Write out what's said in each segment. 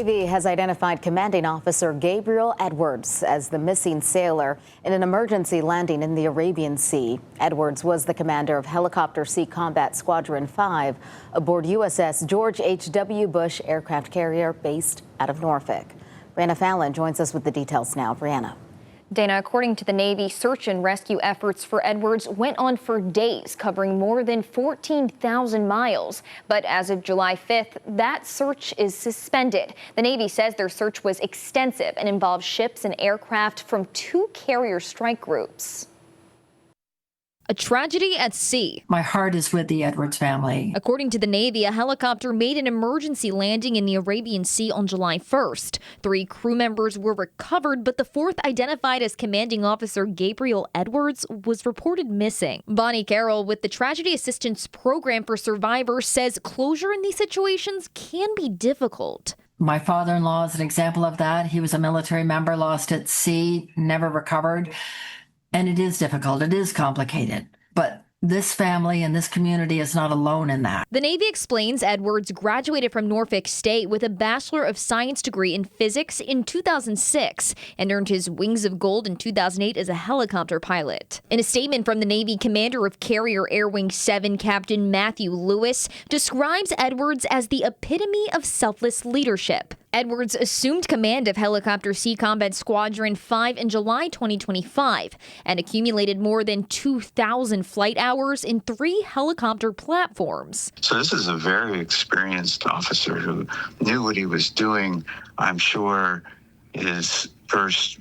Navy has identified Commanding Officer Gabriel Edwards as the missing sailor in an emergency landing in the Arabian Sea. Edwards was the commander of Helicopter Sea Combat Squadron 5 aboard USS George H.W. Bush aircraft carrier based out of Norfolk. Brianna Fallon joins us with the details now. Brianna. Dana, according to the Navy, search and rescue efforts for Edwards went on for days, covering more than 14,000 miles. But as of July 5th, that search is suspended. The Navy says their search was extensive and involved ships and aircraft from 2 carrier strike groups. A tragedy at sea. My heart is with the Edwards family. According to the Navy, a helicopter made an emergency landing in the Arabian Sea on July 1st. 3 crew members were recovered, but the 4th, identified as Commanding Officer Gabriel Edwards, was reported missing. Bonnie Carroll with the Tragedy Assistance Program for Survivors says closure in these situations can be difficult. My father-in-law is an example of that. He was a military member, lost at sea, never recovered. And it is difficult. It is complicated. But this family and this community is not alone in that. The Navy explains Edwards graduated from Norfolk State with a Bachelor of Science degree in physics in 2006 and earned his Wings of Gold in 2008 as a helicopter pilot. In a statement from the Navy, Commander of Carrier Air Wing 7, Captain Matthew Lewis, describes Edwards as the epitome of selfless leadership. Edwards assumed command of Helicopter Sea Combat Squadron 5 in July 2025 and accumulated more than 2,000 flight hours in 3 helicopter platforms. So this is a very experienced officer who knew what he was doing. I'm sure his first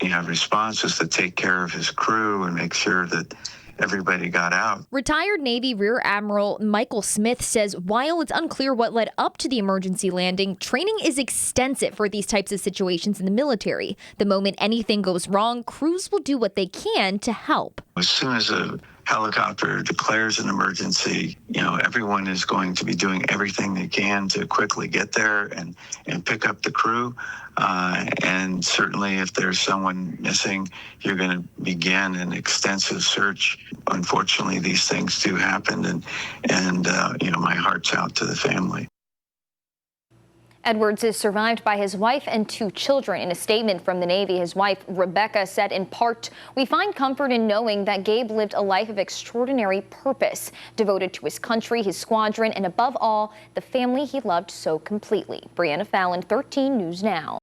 response was to take care of his crew and make sure that everybody got out. Retired Navy Rear Admiral Michael Smith says while it's unclear what led up to the emergency landing, training is extensive for these types of situations in the military. The moment anything goes wrong, crews will do what they can to help. As soon as a helicopter declares an emergency, everyone is going to be doing everything they can to quickly get there and pick up the crew. And certainly if there's someone missing, you're going to begin an extensive search. Unfortunately, these things do happen, and my heart's out to the family. Edwards is survived by his wife and 2 children. In a statement from the Navy, his wife, Rebecca, said in part, "We find comfort in knowing that Gabe lived a life of extraordinary purpose, devoted to his country, his squadron, and above all, the family he loved so completely." Brianna Fallon, 13 News Now.